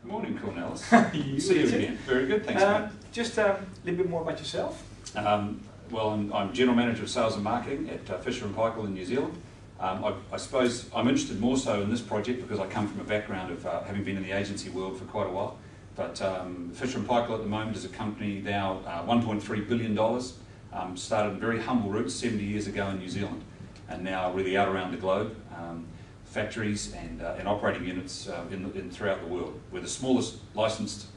Good morning, Cornelis. See you again. Very good, thanks, mate. Just a little bit more about yourself. Well, I'm General Manager of Sales and Marketing at Fisher Paykel in New Zealand. I suppose I'm interested more so in this project because I come from a background of having been in the agency world for quite a while. But Fisher Paykel at the moment is a company now, $1.3 billion, started in very humble roots 70 years ago in New Zealand, and now really out around the globe. Factories and operating units throughout the world. We're the smallest listed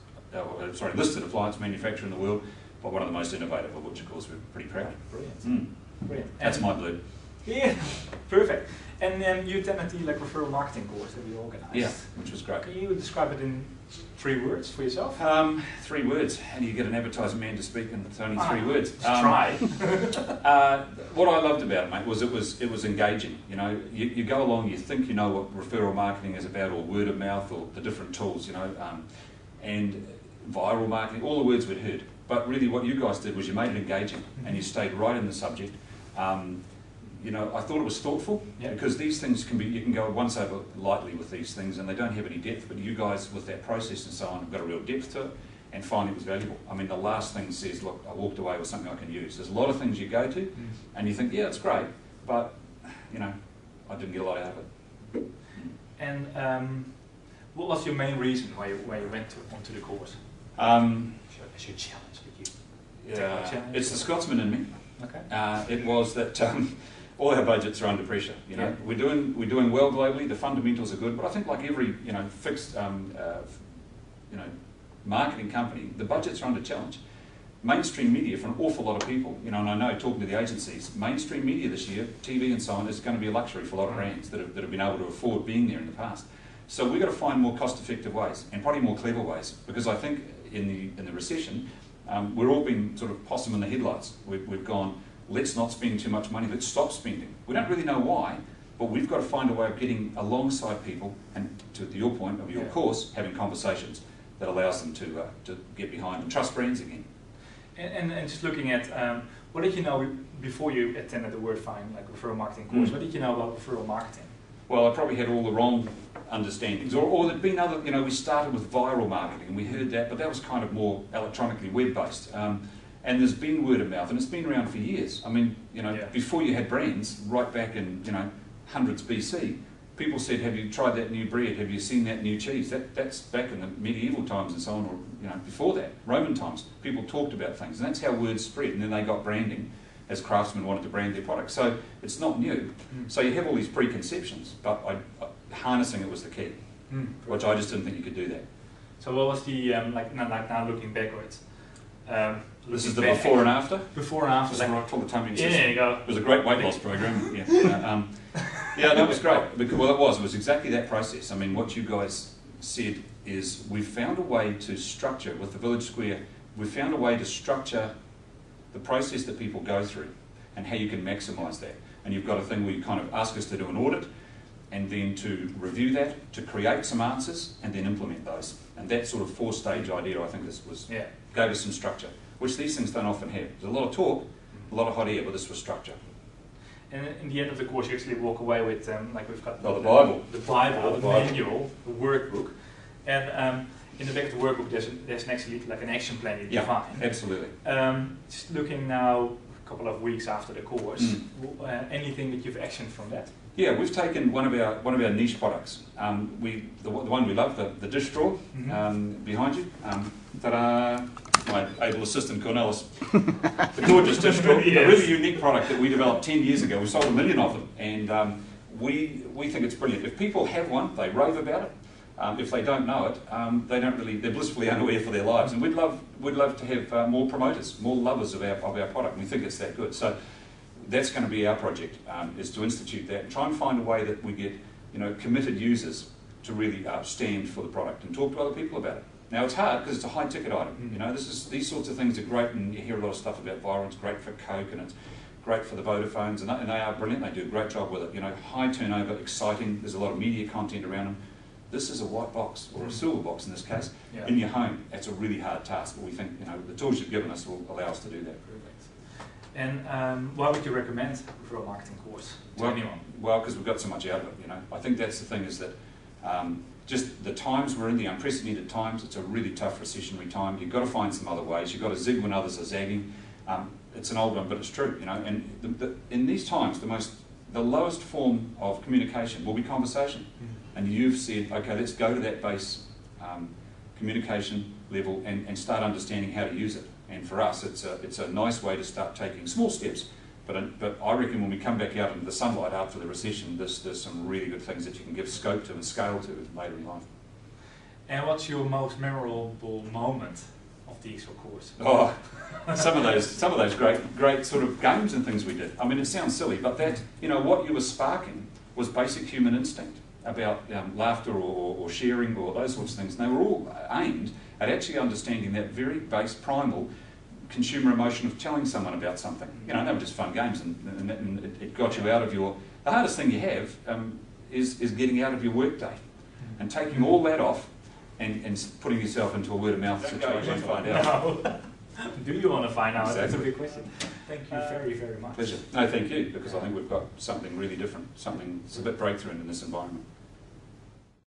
appliance manufacturer in the world, but one of the most innovative, of which of course we're pretty proud. Brilliant. Brilliant. That's my blue. Yeah, perfect. And you attended the referral marketing course that we organised. Yeah, which was great. Can you describe it in 3 words for yourself? 3 words. How do you get an advertising man to speak in only 3 words? Try. What I loved about it, mate, was it was engaging. You know, you go along, you think you know what referral marketing is about, or word of mouth, or the different tools, you know, and viral marketing, all the words we'd heard. But really, what you guys did was you made it engaging, and you stayed right in the subject. You know, I thought it was thoughtful, because these things you can go once over lightly with these things and they don't have any depth, but you guys with that process and so on have got a real depth to it, and finally it was valuable. I mean, the last thing says, look, I walked away with something I can use. There's a lot of things you go to and you think, yeah, it's great, but, you know, I didn't get a lot out of it. And what was your main reason why you went onto the course? As your challenge, did you take a challenge? It's the Scotsman in me. Okay. It was that all our budgets are under pressure. You know, we're doing well globally. The fundamentals are good, but I think like every fixed marketing company, the budgets are under challenge. Mainstream media for an awful lot of people, you know, and I know talking to the agencies, mainstream media this year, TV and so on, is going to be a luxury for a lot of brands that have been able to afford being there in the past. So we've got to find more cost-effective ways and probably more clever ways, because I think in the recession, we're all being sort of possum in the headlights. We've gone, let's not spend too much money, let's stop spending. We don't really know why, but we've got to find a way of getting alongside people, and to your point of your course, having conversations that allows them to get behind and trust brands again. And just looking at, what did you know before you attended the WordFine referral marketing course? What did you know about referral marketing? Well, I probably had all the wrong understandings, or there'd been other, you know, we started with viral marketing and we heard that, but that was kind of more electronically web-based. And there's been word of mouth, and it's been around for years. I mean, you know, before you had brands, right back in, you know, hundreds BC, people said, have you tried that new bread? Have you seen that new cheese? That's back in the medieval times and so on, or, you know, before that, Roman times. People talked about things, and that's how words spread, and then they got branding as craftsmen wanted to brand their products. So it's not new. So you have all these preconceptions, but harnessing it was the key, which I just didn't think you could do that. So what was the, like now looking backwards? This is the before and after? Before and after. This is what I call the tummy system. Yeah, there you go. It was a great weight loss program. Yeah, that was great. Because, well, it was exactly that process. I mean, what you guys said is we've found a way to structure, with the Village Square, we've found a way to structure the process that people go through and how you can maximise that. And you've got a thing where you kind of ask us to do an audit, and then to review that, to create some answers, and then implement those. And that sort of 4-stage idea, I think, gave us some structure, which these things don't often have. There's a lot of talk, a lot of hot air, but this was structure. And in the end of the course, you actually walk away with, like we've got the Bible, the manual, the workbook, and in the back of the workbook, there's actually like an action plan you define. Yeah, absolutely. Just looking now, a couple of weeks after the course, anything that you've actioned from that? Yeah, we've taken one of our niche products. The one we love, the dish straw, behind you. Ta-da! My able assistant Cornelis. The gorgeous dish straw, a really unique product that we developed 10 years ago. We sold 1 million of them, and we think it's brilliant. If people have one, they rave about it. If they don't know it, they're blissfully unaware for their lives. And we'd love to have more promoters, more lovers of our product. We think it's that good. So that's going to be our project, is to institute that and try and find a way that we get, you know, committed users to really stand for the product and talk to other people about it. Now it's hard because it's a high-ticket item. You know, these sorts of things are great, and you hear a lot of stuff about viral. It's great for Coke, and it's great for the Vodafones, and they are brilliant. They do a great job with it. You know, high turnover, exciting. There's a lot of media content around them. This is a white box, or a silver box in this case, in your home. That's a really hard task, but we think, you know, the tools you've given us will allow us to do that. And why would you recommend a referral marketing course to anyone? Well, because we've got so much out of it, you know. I think that's the thing, is that just the times we're in, the unprecedented times, it's a really tough recessionary time. You've got to find some other ways. You've got to zig when others are zagging. It's an old one, but it's true, you know. And in these times, the lowest form of communication will be conversation. And you've said, okay, let's go to that base communication level and start understanding how to use it. And for us, it's a nice way to start taking small steps. But I reckon when we come back out into the sunlight after the recession, there's some really good things that you can give scope to and scale to later in life. And what's your most memorable moment of the EXO course? Oh, some of those great sort of games and things we did. I mean, it sounds silly, but that, you know, what you were sparking was basic human instinct about laughter or sharing or those sorts of things. And they were all aimed at actually understanding that very base primal consumer emotion of telling someone about something. You know, they were just fun games, and it got you out of your... The hardest thing you have is getting out of your workday and taking all that off and putting yourself into a word-of-mouth situation and find out. No. Do you want to find out? Exactly. That's a big question. Thank you very, very much. Pleasure. No, thank you, because I think we've got something really different, something that's a bit breakthrough in this environment.